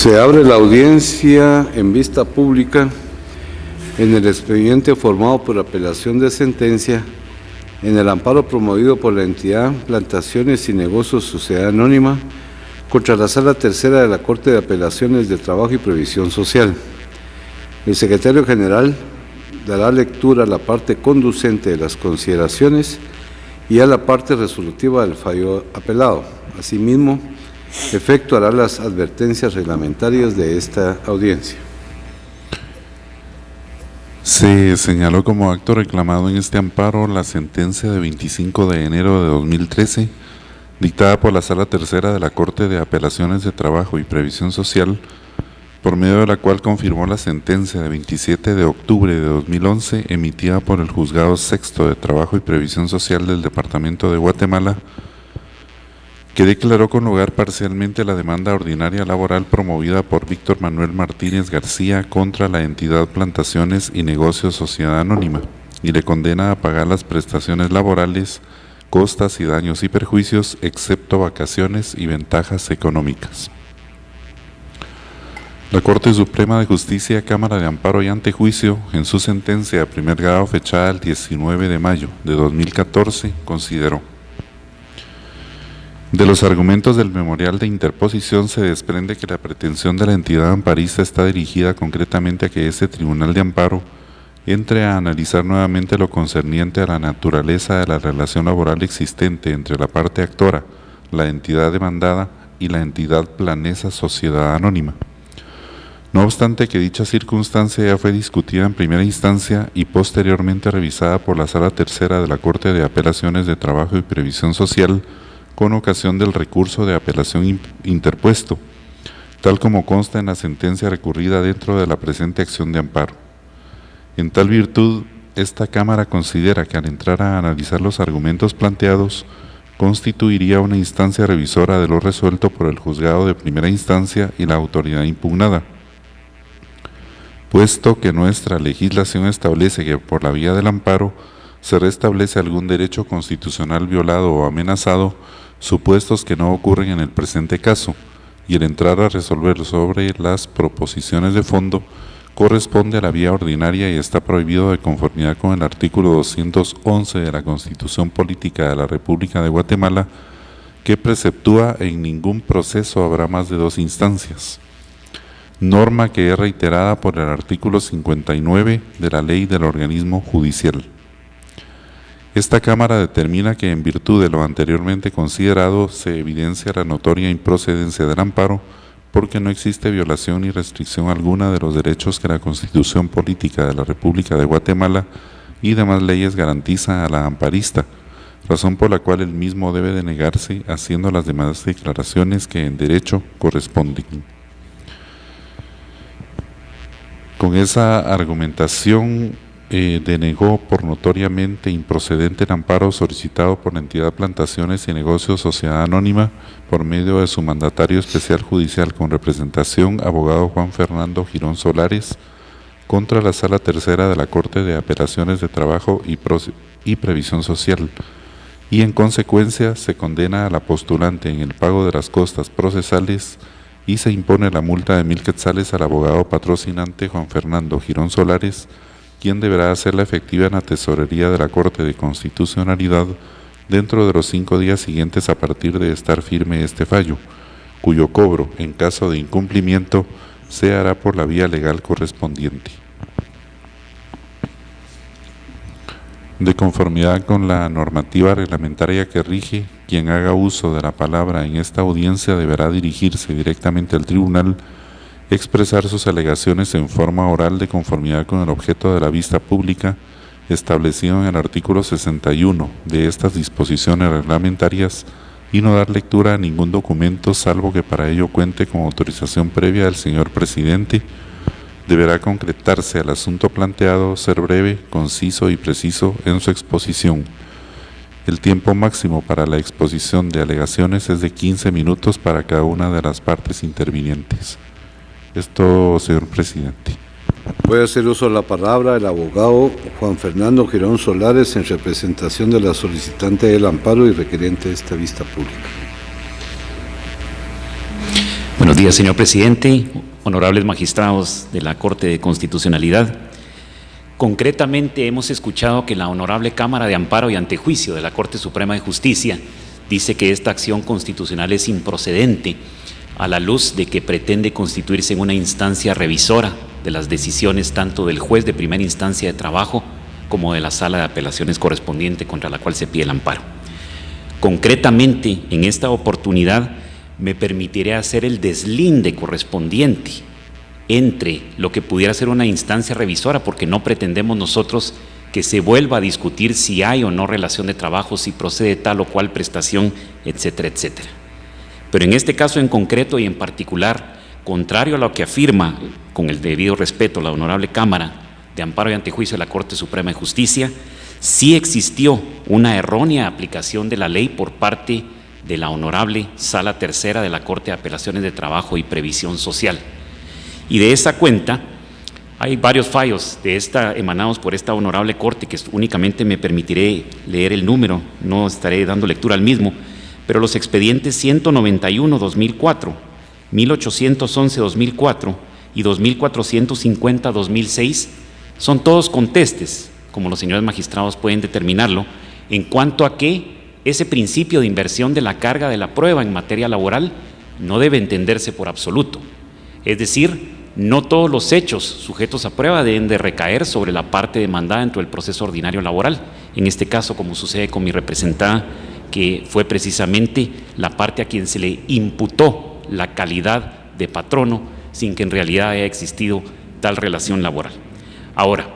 Se abre la audiencia en vista pública en el expediente formado por apelación de sentencia en el amparo promovido por la entidad Plantaciones y Negocios Sociedad Anónima contra la Sala Tercera de la Corte de Apelaciones de Trabajo y Previsión Social. El secretario general dará lectura a la parte conducente de las consideraciones y a la parte resolutiva del fallo apelado. Asimismo, efectuará las advertencias reglamentarias de esta audiencia. Se señaló como acto reclamado en este amparo la sentencia de 25 de enero de 2013, dictada por la Sala Tercera de la Corte de Apelaciones de Trabajo y Previsión Social, por medio de la cual confirmó la sentencia de 27 de octubre de 2011, emitida por el Juzgado Sexto de Trabajo y Previsión Social del Departamento de Guatemala, que declaró con lugar parcialmente la demanda ordinaria laboral promovida por Víctor Manuel Martínez García contra la entidad Plantaciones y Negocios Sociedad Anónima y le condena a pagar las prestaciones laborales, costas y daños y perjuicios, excepto vacaciones y ventajas económicas. La Corte Suprema de Justicia, Cámara de Amparo y Antejuicio, en su sentencia de primer grado fechada el 19 de mayo de 2014, consideró: de los argumentos del memorial de interposición se desprende que la pretensión de la entidad amparista está dirigida concretamente a que este Tribunal de Amparo entre a analizar nuevamente lo concerniente a la naturaleza de la relación laboral existente entre la parte actora, la entidad demandada y la entidad Planesa Sociedad Anónima. No obstante que dicha circunstancia ya fue discutida en primera instancia y posteriormente revisada por la Sala Tercera de la Corte de Apelaciones de Trabajo y Previsión Social, con ocasión del recurso de apelación interpuesto, tal como consta en la sentencia recurrida dentro de la presente acción de amparo. En tal virtud, esta Cámara considera que al entrar a analizar los argumentos planteados, constituiría una instancia revisora de lo resuelto por el juzgado de primera instancia y la autoridad impugnada, puesto que nuestra legislación establece que por la vía del amparo se restablece algún derecho constitucional violado o amenazado, supuestos que no ocurren en el presente caso, y el entrar a resolver sobre las proposiciones de fondo corresponde a la vía ordinaria y está prohibido de conformidad con el artículo 211 de la Constitución Política de la República de Guatemala, que preceptúa en ningún proceso habrá más de dos instancias, norma que es reiterada por el artículo 59 de la Ley del Organismo Judicial. Esta Cámara determina que en virtud de lo anteriormente considerado se evidencia la notoria improcedencia del amparo porque no existe violación ni restricción alguna de los derechos que la Constitución Política de la República de Guatemala y demás leyes garantiza a la amparista, razón por la cual el mismo debe de negarse haciendo las demás declaraciones que en derecho corresponden. Con esa argumentación denegó por notoriamente improcedente el amparo solicitado por la entidad Plantaciones y Negocios Sociedad Anónima por medio de su mandatario especial judicial con representación, abogado Juan Fernando Girón Solares, contra la Sala Tercera de la Corte de Apelaciones de Trabajo y Previsión Social, y en consecuencia se condena a la postulante en el pago de las costas procesales y se impone la multa de 1,000 quetzales al abogado patrocinante Juan Fernando Girón Solares, quien deberá hacerla efectiva en la tesorería de la Corte de Constitucionalidad dentro de los 5 días siguientes a partir de estar firme este fallo, cuyo cobro, en caso de incumplimiento, se hará por la vía legal correspondiente. De conformidad con la normativa reglamentaria que rige, quien haga uso de la palabra en esta audiencia deberá dirigirse directamente al tribunal, expresar sus alegaciones en forma oral de conformidad con el objeto de la vista pública establecido en el artículo 61 de estas disposiciones reglamentarias y no dar lectura a ningún documento salvo que para ello cuente con autorización previa del señor presidente. Deberá concretarse al asunto planteado, ser breve, conciso y preciso en su exposición. El tiempo máximo para la exposición de alegaciones es de 15 minutos para cada una de las partes intervinientes. Esto, señor presidente. Voy a hacer uso de la palabra el abogado Juan Fernando Girón Solares en representación de la solicitante del amparo y requerente de esta vista pública. Buenos días, señor presidente, honorables magistrados de la Corte de Constitucionalidad. Concretamente, hemos escuchado que la Honorable Cámara de Amparo y Antejuicio de la Corte Suprema de Justicia dice que esta acción constitucional es improcedente a la luz de que pretende constituirse en una instancia revisora de las decisiones tanto del juez de primera instancia de trabajo como de la sala de apelaciones correspondiente contra la cual se pide el amparo. Concretamente, en esta oportunidad, me permitiré hacer el deslinde correspondiente entre lo que pudiera ser una instancia revisora, porque no pretendemos nosotros que se vuelva a discutir si hay o no relación de trabajo, si procede tal o cual prestación, etcétera, etcétera. Pero en este caso en concreto y en particular, contrario a lo que afirma, con el debido respeto, la Honorable Cámara de Amparo y Antejuicio de la Corte Suprema de Justicia, sí existió una errónea aplicación de la ley por parte de la Honorable Sala Tercera de la Corte de Apelaciones de Trabajo y Previsión Social. Y de esa cuenta, hay varios fallos emanados por esta Honorable Corte, que únicamente me permitiré leer el número, no estaré dando lectura al mismo, pero los expedientes 191-2004, 1811-2004 y 2450-2006 son todos contestes, como los señores magistrados pueden determinarlo, en cuanto a que ese principio de inversión de la carga de la prueba en materia laboral no debe entenderse por absoluto. Es decir, no todos los hechos sujetos a prueba deben de recaer sobre la parte demandada dentro del proceso ordinario laboral. En este caso, como sucede con mi representada, que fue precisamente la parte a quien se le imputó la calidad de patrono sin que en realidad haya existido tal relación laboral. Ahora,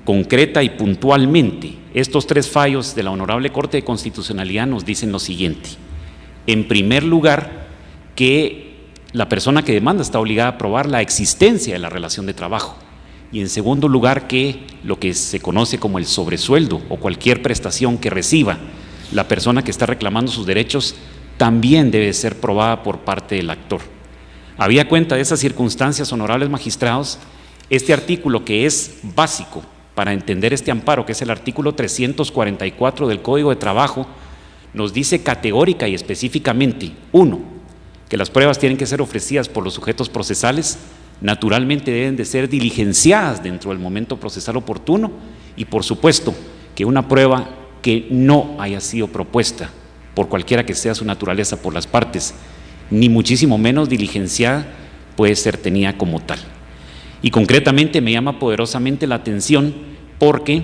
concreta y puntualmente, estos tres fallos de la Honorable Corte de Constitucionalidad nos dicen lo siguiente. En primer lugar, que la persona que demanda está obligada a probar la existencia de la relación de trabajo. Y en segundo lugar, que lo que se conoce como el sobresueldo o cualquier prestación que reciba la persona que está reclamando sus derechos también debe ser probada por parte del actor. Habida cuenta de esas circunstancias, honorables magistrados, este artículo que es básico para entender este amparo, que es el artículo 344 del Código de Trabajo, nos dice categórica y específicamente, 1, que las pruebas tienen que ser ofrecidas por los sujetos procesales, naturalmente deben de ser diligenciadas dentro del momento procesal oportuno y por supuesto que una prueba que no haya sido propuesta por cualquiera que sea su naturaleza por las partes, ni muchísimo menos diligenciada, puede ser tenida como tal. Y concretamente me llama poderosamente la atención porque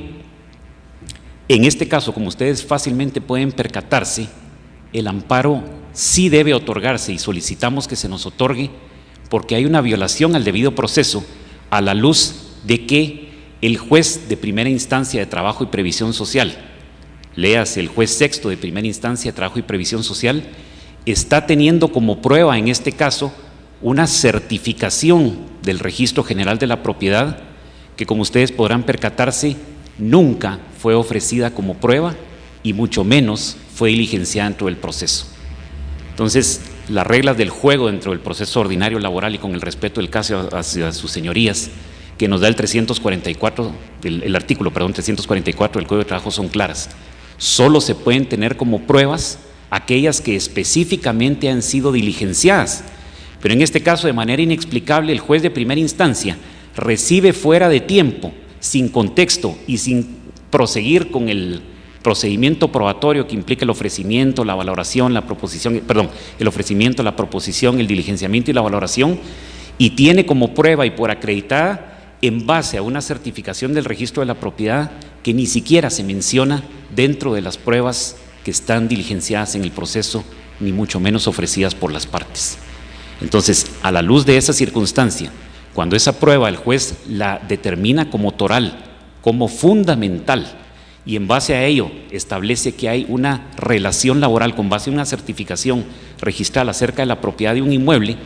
en este caso, como ustedes fácilmente pueden percatarse, el amparo sí debe otorgarse y solicitamos que se nos otorgue porque hay una violación al debido proceso a la luz de que el juez de primera instancia de Trabajo y Previsión Social, léase el juez sexto de primera instancia de Trabajo y Previsión Social, está teniendo como prueba en este caso una certificación del Registro General de la Propiedad que, como ustedes podrán percatarse, nunca fue ofrecida como prueba y mucho menos fue diligenciada dentro del proceso. Entonces, las reglas del juego dentro del proceso ordinario laboral y con el respeto del caso hacia sus señorías que nos da el 344, el artículo 344 del Código de Trabajo son claras. Solo se pueden tener como pruebas aquellas que específicamente han sido diligenciadas. Pero en este caso, de manera inexplicable, el juez de primera instancia recibe fuera de tiempo, sin contexto y sin proseguir con el procedimiento probatorio que implica el ofrecimiento, la valoración, la proposición, el ofrecimiento, la proposición, el diligenciamiento y la valoración, y tiene como prueba y por acreditada en base a una certificación del registro de la propiedad que ni siquiera se menciona dentro de las pruebas que están diligenciadas en el proceso, ni mucho menos ofrecidas por las partes. Entonces, a la luz de esa circunstancia, cuando esa prueba el juez la determina como toral, como fundamental, y en base a ello establece que hay una relación laboral con base en una certificación registral acerca de la propiedad de un inmueble,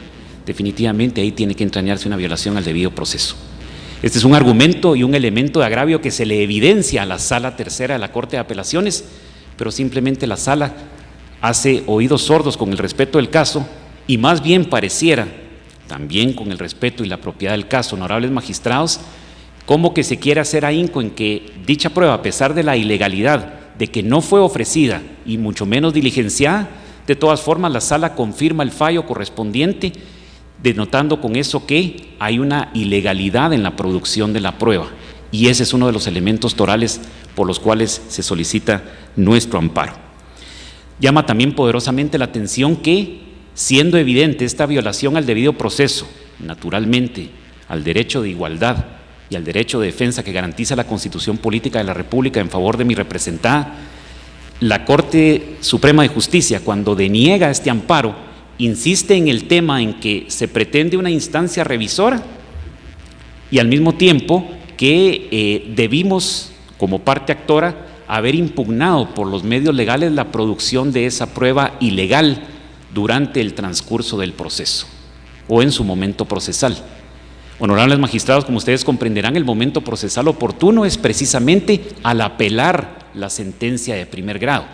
definitivamente ahí tiene que entrañarse una violación al debido proceso. Este es un argumento y un elemento de agravio que se le evidencia a la Sala Tercera de la Corte de Apelaciones, pero simplemente la Sala hace oídos sordos con el respeto del caso y más bien pareciera, también con el respeto y la propiedad del caso, honorables magistrados, como que se quiere hacer ahínco en que dicha prueba, a pesar de la ilegalidad de que no fue ofrecida y mucho menos diligenciada, de todas formas la Sala confirma el fallo correspondiente denotando con eso que hay una ilegalidad en la producción de la prueba. Y ese es uno de los elementos torales por los cuales se solicita nuestro amparo. Llama también poderosamente la atención que, siendo evidente esta violación al debido proceso, naturalmente al derecho de igualdad y al derecho de defensa que garantiza la Constitución Política de la República en favor de mi representada, la Corte Suprema de Justicia, cuando deniega este amparo, insiste en el tema en que se pretende una instancia revisora y al mismo tiempo que debimos, como parte actora, haber impugnado por los medios legales la producción de esa prueba ilegal durante el transcurso del proceso o en su momento procesal. Honorables magistrados, como ustedes comprenderán, el momento procesal oportuno es precisamente al apelar la sentencia de primer grado,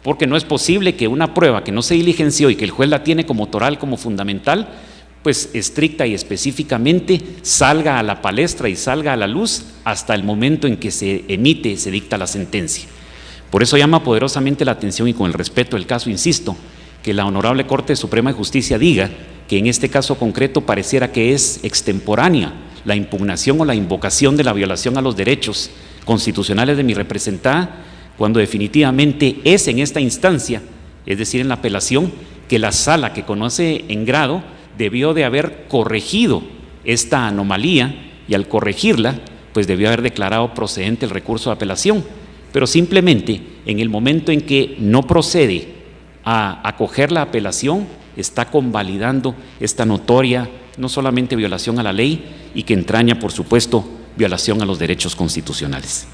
porque no es posible que una prueba que no se diligenció y que el juez la tiene como toral, como fundamental, pues estricta y específicamente salga a la palestra y salga a la luz hasta el momento en que se emite, se dicta la sentencia. Por eso llama poderosamente la atención, y con el respeto del caso, insisto, que la Honorable Corte Suprema de Justicia diga que en este caso concreto pareciera que es extemporánea la impugnación o la invocación de la violación a los derechos constitucionales de mi representada, cuando definitivamente es en esta instancia, es decir, en la apelación, que la sala que conoce en grado debió de haber corregido esta anomalía, y al corregirla, pues debió haber declarado procedente el recurso de apelación, pero simplemente en el momento en que no procede a acoger la apelación, está convalidando esta notoria, no solamente violación a la ley, y que entraña, por supuesto, violación a los derechos constitucionales.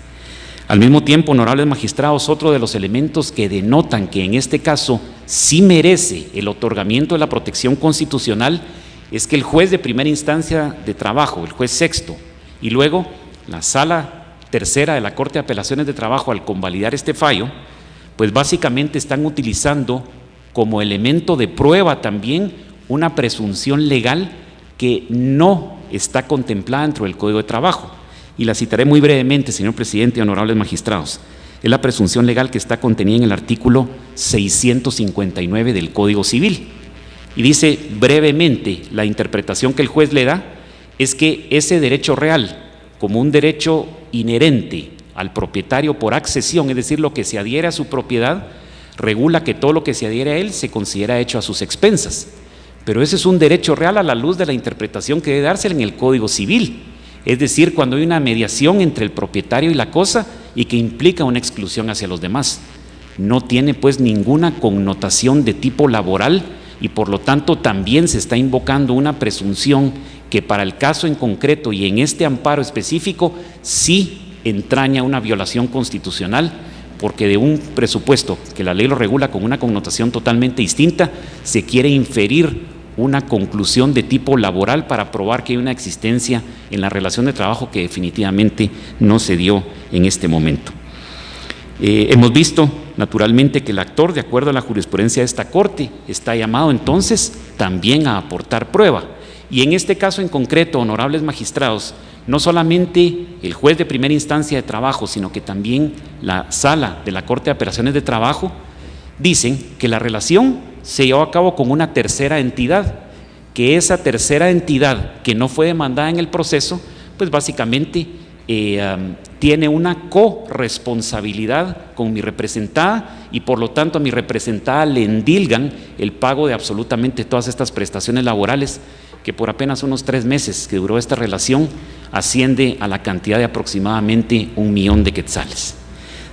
Al mismo tiempo, honorables magistrados, otro de los elementos que denotan que en este caso sí merece el otorgamiento de la protección constitucional es que el juez de primera instancia de trabajo, el juez sexto, y luego la sala tercera de la Corte de Apelaciones de Trabajo, al convalidar este fallo, pues básicamente están utilizando como elemento de prueba también una presunción legal que no está contemplada dentro del Código de Trabajo. Y la citaré muy brevemente, señor presidente y honorables magistrados. Es la presunción legal que está contenida en el artículo 659 del Código Civil. Y dice brevemente, la interpretación que el juez le da es que ese derecho real, como un derecho inherente al propietario por accesión, es decir, lo que se adhiere a su propiedad, regula que todo lo que se adhiere a él se considera hecho a sus expensas. Pero ese es un derecho real a la luz de la interpretación que debe darse en el Código Civil. Es decir, cuando hay una mediación entre el propietario y la cosa y que implica una exclusión hacia los demás. No tiene pues ninguna connotación de tipo laboral y por lo tanto también se está invocando una presunción que para el caso en concreto y en este amparo específico sí entraña una violación constitucional, porque de un presupuesto que la ley lo regula con una connotación totalmente distinta, se quiere inferir una conclusión de tipo laboral para probar que hay una existencia en la relación de trabajo que definitivamente no se dio en este momento. Hemos visto naturalmente que el actor, de acuerdo a la jurisprudencia de esta Corte, está llamado entonces también a aportar prueba. Y en este caso en concreto, honorables magistrados, no solamente el juez de primera instancia de trabajo, sino que también la sala de la Corte de Apelaciones de Trabajo dicen que la relación se llevó a cabo con una tercera entidad, que esa tercera entidad que no fue demandada en el proceso, pues básicamente tiene una corresponsabilidad con mi representada y por lo tanto a mi representada le endilgan el pago de absolutamente todas estas prestaciones laborales, que por apenas unos 3 meses que duró esta relación asciende a la cantidad de aproximadamente 1 millón de quetzales.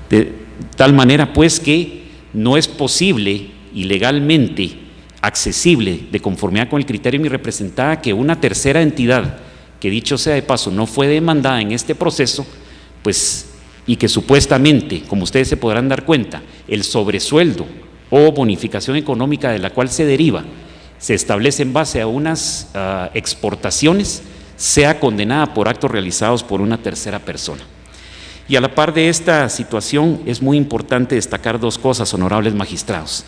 De tal manera pues que no es posible y legalmente accesible, de conformidad con el criterio de mi representada, que una tercera entidad, que dicho sea de paso no fue demandada en este proceso, pues, y que supuestamente, como ustedes se podrán dar cuenta, el sobresueldo o bonificación económica de la cual se deriva se establece en base a unas exportaciones, sea condenada por actos realizados por una tercera persona. Y a la par de esta situación es muy importante destacar 2 cosas, honorables magistrados.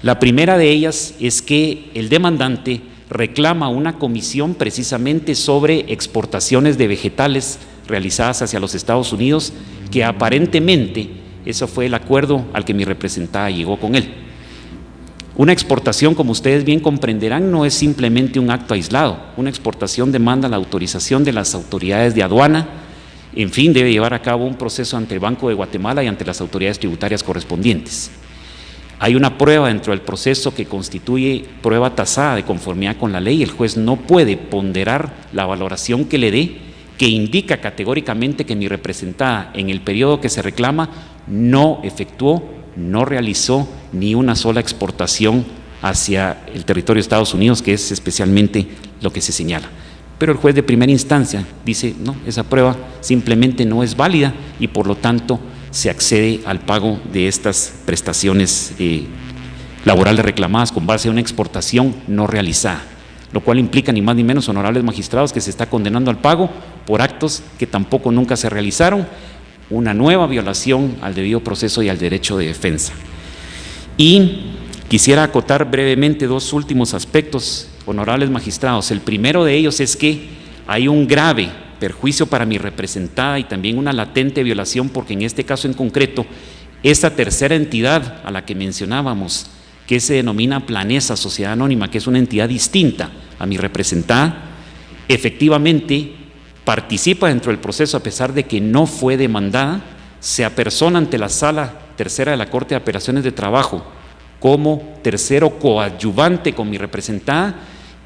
La primera de ellas es que el demandante reclama una comisión precisamente sobre exportaciones de vegetales realizadas hacia los Estados Unidos, que aparentemente eso fue el acuerdo al que mi representada llegó con él. Una exportación, como ustedes bien comprenderán, no es simplemente un acto aislado. Una exportación demanda la autorización de las autoridades de aduana. En fin, debe llevar a cabo un proceso ante el Banco de Guatemala y ante las autoridades tributarias correspondientes. Hay una prueba dentro del proceso que constituye prueba tasada de conformidad con la ley. El juez no puede ponderar la valoración que le dé, que indica categóricamente que mi representada en el periodo que se reclama no efectuó, no realizó ni una sola exportación hacia el territorio de Estados Unidos, que es especialmente lo que se señala. Pero el juez de primera instancia dice, no, esa prueba simplemente no es válida y por lo tanto se accede al pago de estas prestaciones laborales reclamadas con base a una exportación no realizada, lo cual implica ni más ni menos, honorables magistrados, que se está condenando al pago por actos que tampoco nunca se realizaron, una nueva violación al debido proceso y al derecho de defensa. Y quisiera acotar brevemente dos últimos aspectos, honorables magistrados. El primero de ellos es que hay un grave perjuicio para mi representada y también una latente violación, porque en este caso en concreto, esta tercera entidad a la que mencionábamos, que se denomina Planesa Sociedad Anónima, que es una entidad distinta a mi representada, efectivamente participa dentro del proceso a pesar de que no fue demandada, se apersona ante la Sala Tercera de la Corte de Apelaciones de Trabajo como tercero coadyuvante con mi representada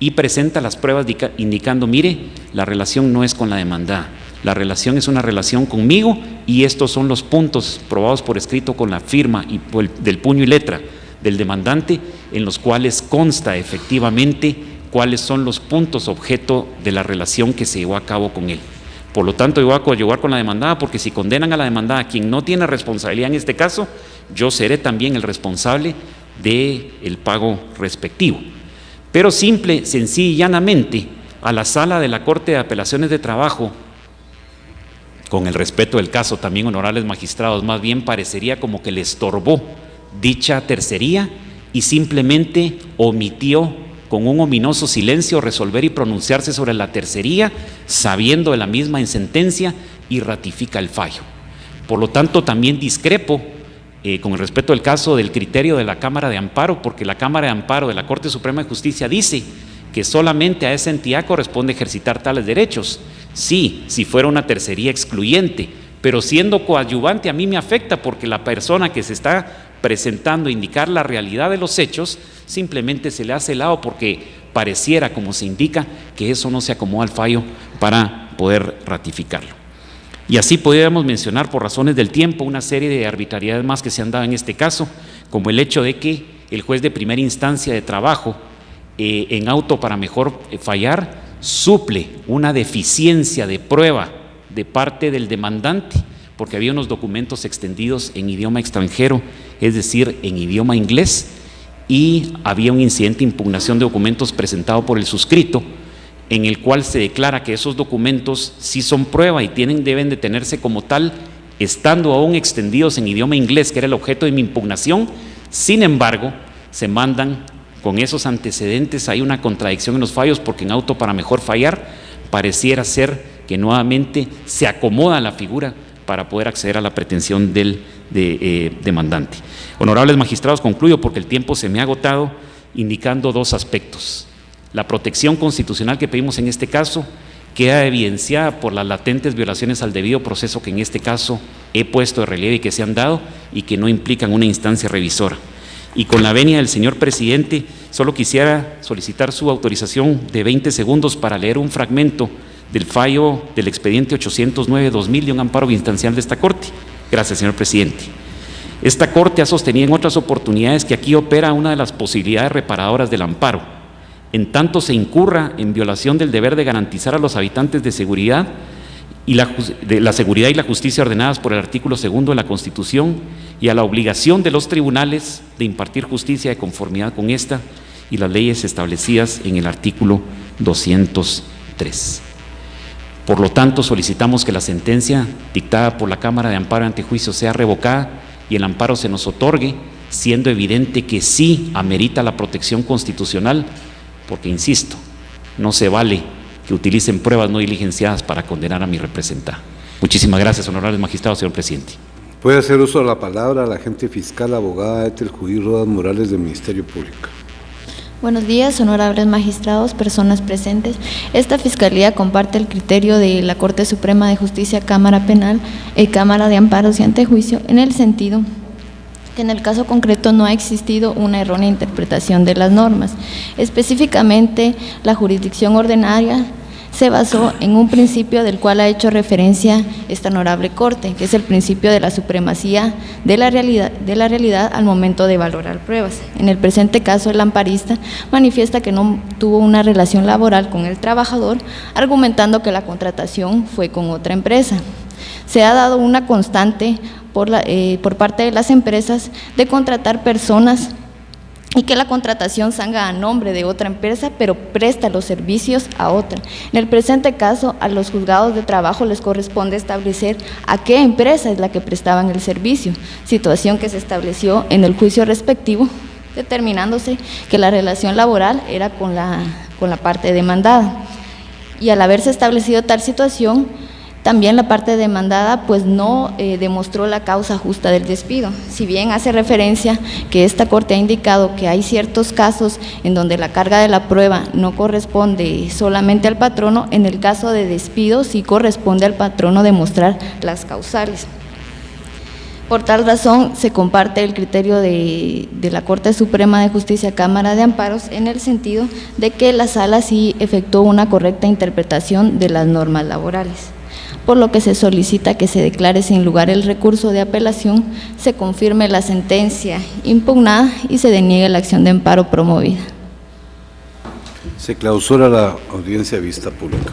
y presenta las pruebas indicando, mire, la relación no es con la demandada, la relación es una relación conmigo y estos son los puntos probados por escrito con la firma y del puño y letra del demandante, en los cuales consta efectivamente cuáles son los puntos objeto de la relación que se llevó a cabo con él. Por lo tanto, yo voy a coadyuvar con la demandada, porque si condenan a la demandada, quien no tiene responsabilidad en este caso, yo seré también el responsable del pago respectivo. Pero sencilla y llanamente, a la Sala de la Corte de Apelaciones de Trabajo, con el respeto del caso también, honorables magistrados, más bien parecería como que le estorbó dicha tercería y simplemente omitió con un ominoso silencio resolver y pronunciarse sobre la tercería, sabiendo de la misma en sentencia, y ratifica el fallo. Por lo tanto, también discrepo, con el respeto del caso, del criterio de la Cámara de Amparo, porque la Cámara de Amparo de la Corte Suprema de Justicia dice que solamente a esa entidad corresponde ejercitar tales derechos. Sí, si fuera una tercería excluyente, pero siendo coadyuvante a mí me afecta, porque la persona que se está presentando a indicar la realidad de los hechos simplemente se le hace lado, porque pareciera, como se indica, que eso no se acomoda al fallo para poder ratificarlo. Y así podríamos mencionar, por razones del tiempo, una serie de arbitrariedades más que se han dado en este caso, como el hecho de que el juez de primera instancia de trabajo, en auto para mejor fallar, suple una deficiencia de prueba de parte del demandante, porque había unos documentos extendidos en idioma extranjero, es decir, en idioma inglés, y había un incidente de impugnación de documentos presentado por el suscrito, en el cual se declara que esos documentos sí son prueba y deben de tenerse como tal, estando aún extendidos en idioma inglés, que era el objeto de mi impugnación. Sin embargo, se mandan con esos antecedentes. Hay una contradicción en los fallos, porque en auto para mejor fallar pareciera ser que nuevamente se acomoda la figura para poder acceder a la pretensión del demandante. Honorables magistrados, concluyo porque el tiempo se me ha agotado, indicando dos aspectos. La protección constitucional que pedimos en este caso queda evidenciada por las latentes violaciones al debido proceso que en este caso he puesto de relieve y que se han dado y que no implican una instancia revisora. Y con la venia del señor presidente, solo quisiera solicitar su autorización de 20 segundos para leer un fragmento del fallo del expediente 809-2000 de un amparo instancial de esta Corte. Gracias, señor presidente. Esta Corte ha sostenido en otras oportunidades que aquí opera una de las posibilidades reparadoras del amparo, en tanto se incurra en violación del deber de garantizar a los habitantes de seguridad y la seguridad y la justicia ordenadas por el artículo 2 de la Constitución, y a la obligación de los tribunales de impartir justicia de conformidad con esta y las leyes establecidas en el artículo 203. Por lo tanto, solicitamos que la sentencia dictada por la Cámara de Amparo y Antejuicio sea revocada y el amparo se nos otorgue, siendo evidente que sí amerita la protección constitucional, porque, insisto, no se vale que utilicen pruebas no diligenciadas para condenar a mi representada. Muchísimas gracias, honorables magistrados, señor presidente. Puede hacer uso de la palabra la agente fiscal, abogada Ethel Judí Rodas Morales del Ministerio Público. Buenos días, honorables magistrados, personas presentes. Esta Fiscalía comparte el criterio de la Corte Suprema de Justicia, Cámara Penal y Cámara de Amparos y Antejuicio, en el sentido que en el caso concreto no ha existido una errónea interpretación de las normas. Específicamente, la jurisdicción ordinaria se basó en un principio del cual ha hecho referencia esta honorable Corte, que es el principio de la supremacía de la realidad al momento de valorar pruebas. En el presente caso, el amparista manifiesta que no tuvo una relación laboral con el trabajador, argumentando que la contratación fue con otra empresa. Se ha dado una constante por parte de las empresas de contratar personas y que la contratación salga a nombre de otra empresa, pero presta los servicios a otra. En el presente caso, a los juzgados de trabajo les corresponde establecer a qué empresa es la que prestaban el servicio, situación que se estableció en el juicio respectivo, determinándose que la relación laboral era con la parte demandada. Y al haberse establecido tal situación, también la parte demandada pues no demostró la causa justa del despido. Si bien hace referencia que esta Corte ha indicado que hay ciertos casos en donde la carga de la prueba no corresponde solamente al patrono, en el caso de despido sí corresponde al patrono demostrar las causales. Por tal razón, se comparte el criterio de la Corte Suprema de Justicia, Cámara de Amparos, en el sentido de que la Sala sí efectuó una correcta interpretación de las normas laborales, por lo que se solicita que se declare sin lugar el recurso de apelación, se confirme la sentencia impugnada y se deniegue la acción de amparo promovida. Se clausura la audiencia vista pública.